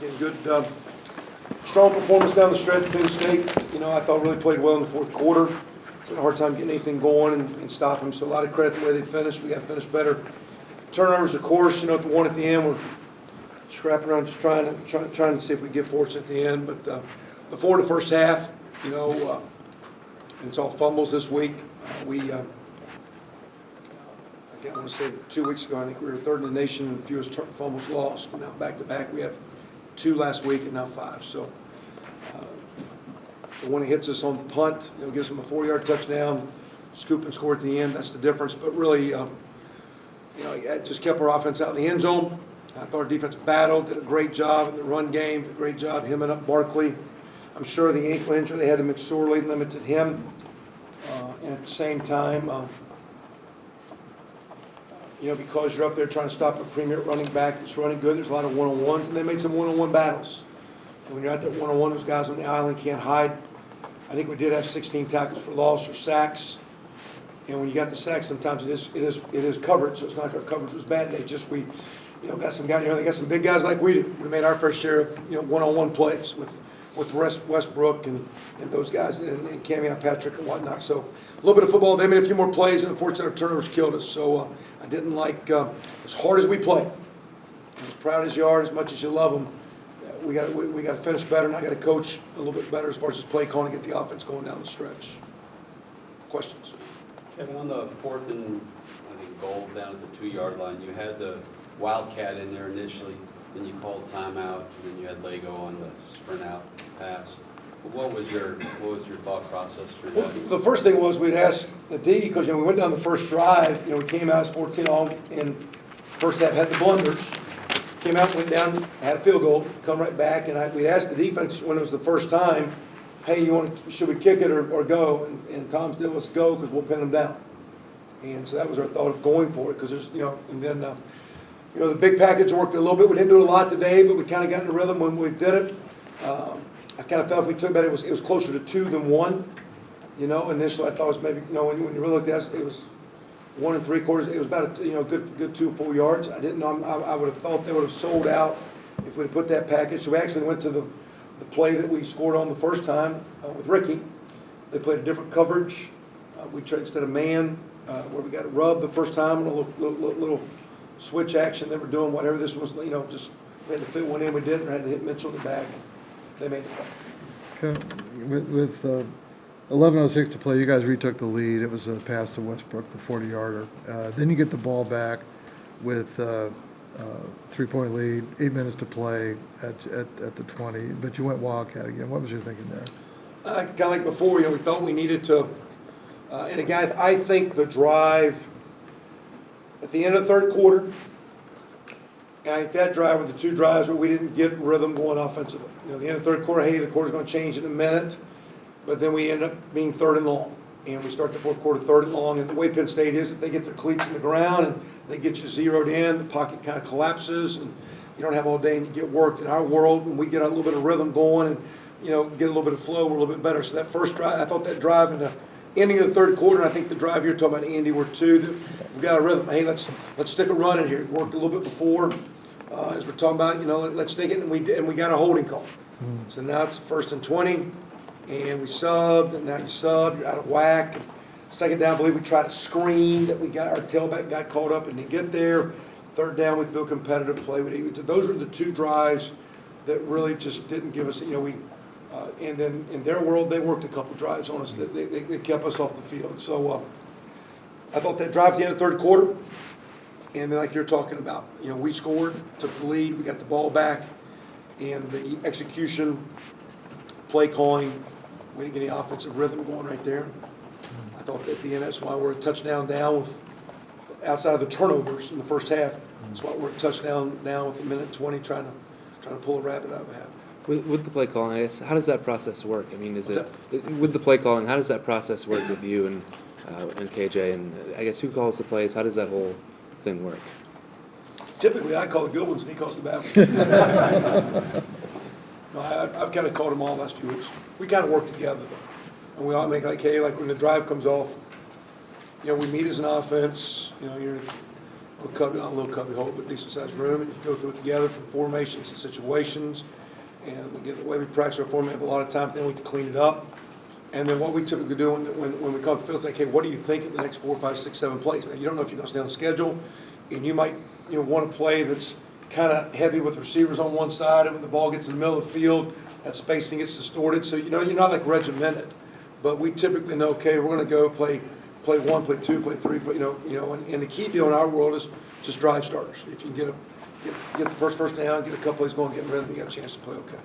Again, good, strong performance down the stretch. Penn State, I thought really played well in the fourth quarter. Had a hard time getting anything going and stopping them. So a lot of credit the way they finished. We got to finish better. Turnovers, of course, at the one at the end, we're scrapping around, just trying to see if we get fortunate at the end. But before the first half, and it's all fumbles this week. I want to say 2 weeks ago, I think we were third in the nation in fewest fumbles lost. Now back-to-back, we have 2 last week and now 5. So the one that hits us on the punt, gives them a 4-yard touchdown, scoop and score at the end. That's the difference. But really, it just kept our offense out in the end zone. I thought our defense battled, did a great job in the run game, did a great job hemming up Barkley. I'm sure the ankle injury they had him sorely limited him. And at the same time, because you're up there trying to stop a premier running back that's running good, there's a lot of one-on-ones, and they made some one-on-one battles. And when you're out there one-on-one, those guys on the island can't hide. I think we did have 16 tackles for loss or sacks. And when you got the sacks, sometimes it is coverage. So it's not like our coverage was bad. They just got some guys. They got some big guys like we do. We made our fair share of one-on-one plays with Westbrook and those guys and Camion Patrick and whatnot. So a little bit of football. They made a few more plays, and unfortunately our turnovers killed us. So I didn't like as hard as we played. As proud as you are, as much as you love them, we got to finish better, and I got to coach a little bit better as far as just play calling to get the offense going down the stretch. Questions? Kevin, on the fourth and goal down at the 2-yard line, you had the Wildcat in there initially, then you called timeout, and then you had Lego on the sprint out pass. What was your thought process through that? Well, the first thing was we'd ask the D, because we went down the first drive, we came out as 14 on, and first half had the blunders. Came out, went down, had a field goal, come right back, and we asked the defense when it was the first time, hey, should we kick it or go? And Tom's deal was go because we'll pin them down. And so that was our thought of going for it, because there's, and then, the big package worked a little bit. We didn't do it a lot today, but we kind of got in the rhythm when we did it. I kind of felt if we took it, it was closer to 2 than 1. Initially I thought it was maybe, when you really looked at it was 1 3/4. It was about a good 2 full yards. I didn't know. I would have thought they would have sold out if we had put that package. So we actually went to the play that we scored on the first time with Ricky. They played a different coverage. We tried instead of man, where we got it rubbed the first time, a little switch action they were doing. Whatever this was, just we had to fit one in. We didn't. We had to hit Mitchell in the back. They made the play. Okay. With 11:06 to play, you guys retook the lead. It was a pass to Westbrook, the 40-yarder. Then you get the ball back with 3-point lead, 8 minutes to play at the 20, but you went Wildcat again. What was your thinking there? Kind of like before, we thought we needed to, and again, I think the drive at the end of the third quarter, and I think that drive were the 2 drives where we didn't get rhythm going offensively. The end of the third quarter, hey, the quarter's going to change in a minute, but then we end up being 3rd and long. And we start the fourth quarter 3rd and long. And the way Penn State is, if they get their cleats in the ground and they get you zeroed in, the pocket kind of collapses, and you don't have all day and you get worked. In our world, when we get a little bit of rhythm going and, get a little bit of flow, we're a little bit better. So that first drive, I thought that drive in the ending of the third quarter, and I think the drive you're talking about, Andy, were 2 that we got a rhythm. Hey, let's stick a run in here. It worked a little bit before. As we're talking about, let's take it, and we got a holding call. So now it's 1st and 20, and we subbed, and now you sub, you're out of whack. And second down, I believe we tried to screen, that we got our tailback got caught up and didn't get there. Third down, we feel competitive play. Those are the 2 drives that really just didn't give us, and then in their world, they worked a couple drives on us. They kept us off the field. So I thought that drive at the end of the third quarter, and then like you're talking about, we scored, took the lead, we got the ball back, and the execution, play calling, we didn't get any offensive rhythm going right there. I thought at the end, that's why we're a touchdown down with, outside of the turnovers in the first half, that's why we're a touchdown down with 1:20 trying to pull a rabbit out of a hat. With the play calling, I guess, how does that process work? I mean, with the play calling, how does that process work with you and KJ? And I guess who calls the plays? How does that whole thing work? Typically, I call the good ones, and he calls the bad ones. No, I've kind of called them all the last few weeks. We kind of work together, though. And we all make hey, like when the drive comes off, we meet as an offense. You're not a little cubby hole, but decent sized room, and you go through it together from formations and situations. And we get the way we practice our format, have a lot of time, then we can clean it up. And then what we typically do when we come to the field is like, hey, what do you think of the next 4, 5, 6, 7 plays? Now, you don't know if you're going to stay on the schedule, and you might want to play that's kind of heavy with receivers on one side, and when the ball gets in the middle of the field, that spacing gets distorted. So, you're not like regimented. But we typically know, okay, we're going to go play 1, play 2, play 3, but and the key deal in our world is just drive starters. If you can get the first down, get a couple plays going, get in rhythm, you got a chance to play okay.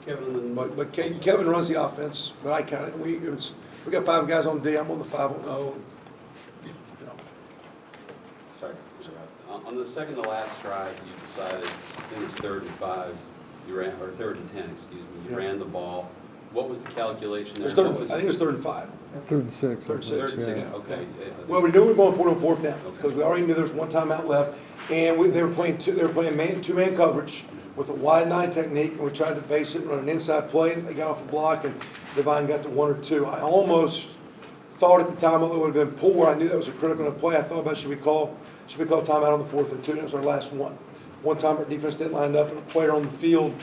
Kevin, But Kevin runs the offense, but I kind of, we got 5 guys on D, I'm on the 5 on O. sorry, on the second to last drive, you decided, I think it was 3rd and 5, you ran, or 3rd and 10, excuse me, you ran the ball. What was the calculation there? I think it was 3rd and 5. 3rd and 6. 3rd and 6. 3rd and 6, Yeah. okay. Well, we knew we were going for it on 4th down, because we already knew there was 1 timeout left, and they were playing 2-man coverage with a wide 9 technique, and we tried to base it and run an inside play, and they got off a block, and Divine got to 1 or 2. I almost thought at the time, although it would have been poor, I knew that was a critical play. I thought about should we call timeout on the 4th and 2, and it was our last one. One time our defense didn't line up, and a player on the field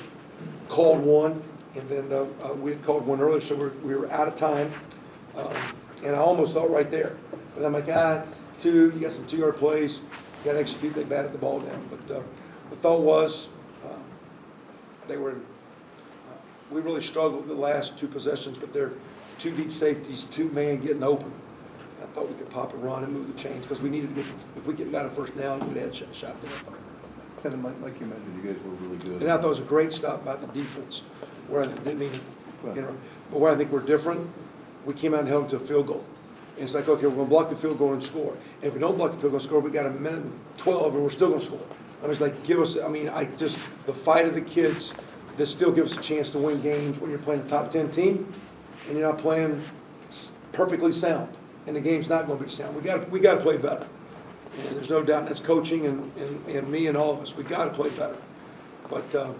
called one, and then we had called one earlier, so we were out of time, and I almost thought right there. But I'm like, 2, you got some 2-yard plays, you got to execute, they batted the ball down. But the thought was, we really struggled the last 2 possessions, but they're 2 deep safeties, 2-man getting open. I thought we could pop and run and move the chains, because we needed to if we got a first down, we'd have a shot there. Kevin, like you mentioned, you guys were really good. And I thought it was a great stop by the defense, where I didn't mean, but where I think we're different, we came out and held them to a field goal. And it's like, okay, we're gonna block the field goal and score. And if we don't block the field goal and score, we got a minute and 12 and we're still gonna score. I mean, it's like, the fight of the kids that still give us a chance to win games when you're playing a top 10 team and you're not playing perfectly sound. And the game's not gonna be sound. We gotta play better. And there's no doubt, and that's coaching and me and all of us. We gotta play better. But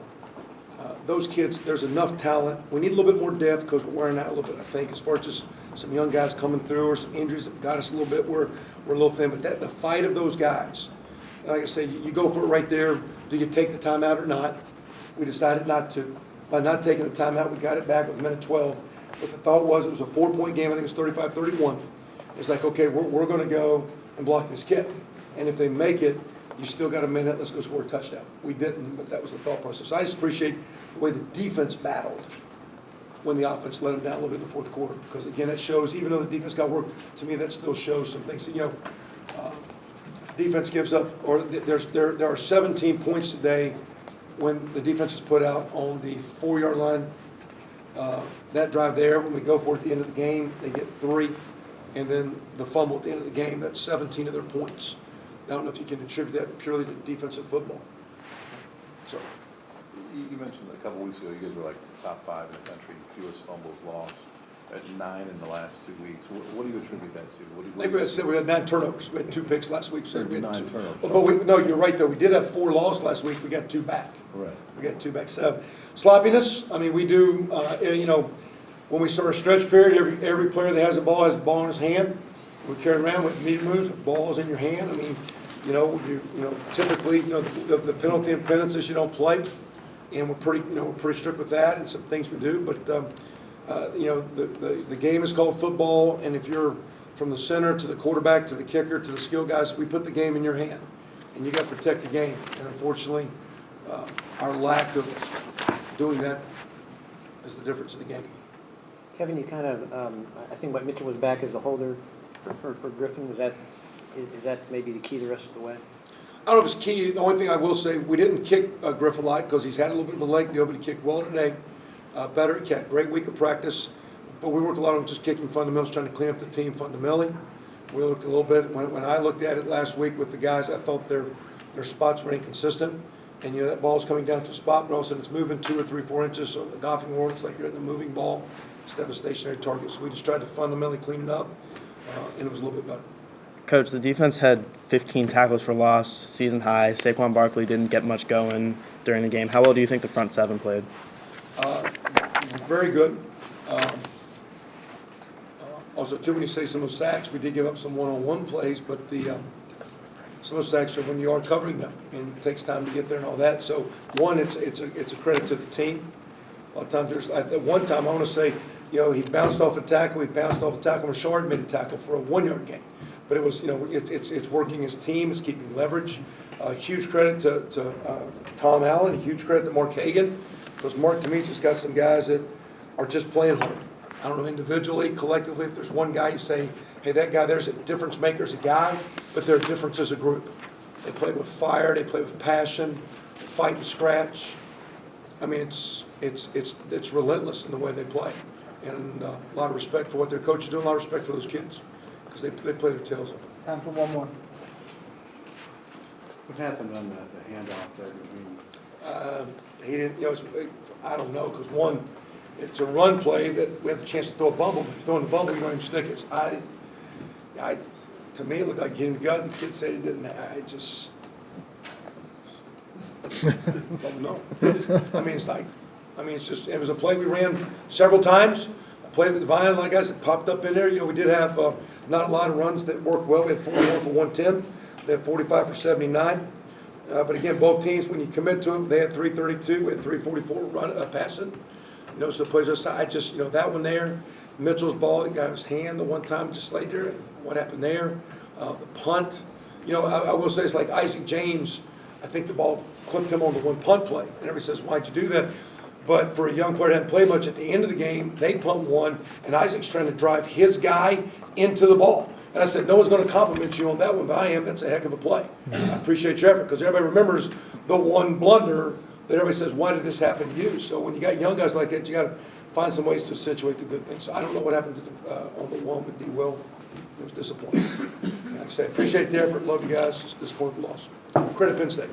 those kids, there's enough talent. We need a little bit more depth because we're wearing out a little bit, I think, as far as just some young guys coming through or some injuries that got us a little bit. We're a little thin, but the fight of those guys, like I said, you go for it right there. Do you take the timeout or not? We decided not to. By not taking the timeout, we got it back with a minute 12. But the thought was it was a 4-point game. I think it was 35-31. It's like, okay, we're going to go and block this kick. And if they make it, you still got a minute, let's go score a touchdown. We didn't, but that was the thought process. I just appreciate the way the defense battled when the offense let them down a little bit in the 4th quarter. Because again, it shows, even though the defense got work, to me that still shows some things. Defense gives up, or there are 17 points today when the defense is put out on the 4-yard line. That drive there, when we go for it at the end of the game, they get 3. And then the fumble at the end of the game, that's 17 of their points. I don't know if you can attribute that purely to defensive football. So, You mentioned a couple weeks ago, you guys were like top 5 in the country, fewest fumbles lost, at 9 in the last 2 weeks. What do you attribute that to? like we said, we had 9 turnovers. We had 2 picks last week. So we had 9 2. turnovers. But no, you're right though. We did have 4 losses last week. We got 2 back. Right. We got 2 back. So sloppiness. I mean, we do. When we start a stretch period, every player that has the ball in his hand. We carry around with immediate moves. The ball is in your hand. I mean, typically, the penalty and penances you don't play, and we're pretty strict with that and some things we do. But the game is called football, and if you're from the center to the quarterback to the kicker to the skill guys, we put the game in your hand, and you got to protect the game. And unfortunately, our lack of doing that is the difference in the game. Kevin, you kind of, I think what Mitchell was back as a holder for Griffin. Is that maybe the key the rest of the way? I don't know if it's key. The only thing I will say, we didn't kick Griff a lot because he's had a little bit of a leg deal, but he kicked well today. Better, he had a great week of practice. But we worked a lot on just kicking fundamentals, trying to clean up the team fundamentally. We looked a little bit, when I looked at it last week with the guys, I thought their spots were inconsistent. And that ball's coming down to a spot, but all of a sudden it's moving 2 or 3, 4 inches. So the golfing world, it's like you're hitting a moving ball instead of a stationary target. So we just tried to fundamentally clean it up, and it was a little bit better. Coach, the defense had 15 tackles for loss, season high. Saquon Barkley didn't get much going during the game. How well do you think the front 7 played? Very good. Also, too, when you say some of those sacks, we did give up some one-on-one plays, but some of those sacks are when you are covering them, and it takes time to get there and all that. So, one, it's a credit to the team. A lot of times, at one time, I want to say, he bounced off a tackle, Rashard made a tackle for a 1-yard gain. But it was, it's working as a team, it's keeping leverage. Huge credit to Tom Allen, a huge credit to Mark Hagan, because Mark, to me, just got some guys that are just playing hard. I don't know, individually, collectively, if there's one guy you say, hey, that guy there's a difference maker as a guy, but they're a difference as a group. They play with fire, they play with passion, fight and scratch. I mean, it's relentless in the way they play. And a lot of respect for what their coach is doing, a lot of respect for those kids, because they play their tails off. Time for one more. What happened on the handoff there between? He didn't, I don't know, because one, it's a run play that we have the chance to throw a bumble. If you're throwing the bumble, you don't even stick it. To me, it looked like he hit him gut, and the kid said he didn't. I just don't know. It was a play we ran several times. A play that Divine, like I said, popped up in there. We did have not a lot of runs that worked well. We had 41 for 110. They had 45 for 79. But again, both teams, when you commit to them, they had 332. We had 344 passing. So plays aside, that one there, Mitchell's ball, it got his hand the one time just later. What happened there? The punt. I will say it's like Isaac James. I think the ball clipped him on the one punt play. And everybody says, why'd you do that? But for a young player that hadn't played much, at the end of the game, they punt one, and Isaac's trying to drive his guy into the ball. And I said, no one's going to compliment you on that one, but I am. That's a heck of a play. I appreciate your effort, because everybody remembers the one blunder that everybody says, why did this happen to you? So when you got young guys like that, you got to find some ways to accentuate the good things. So I don't know what happened to on the one with D. Will. It was disappointing. And like I said, appreciate the effort. Love you guys. Just disappointed the loss. Credit Penn State.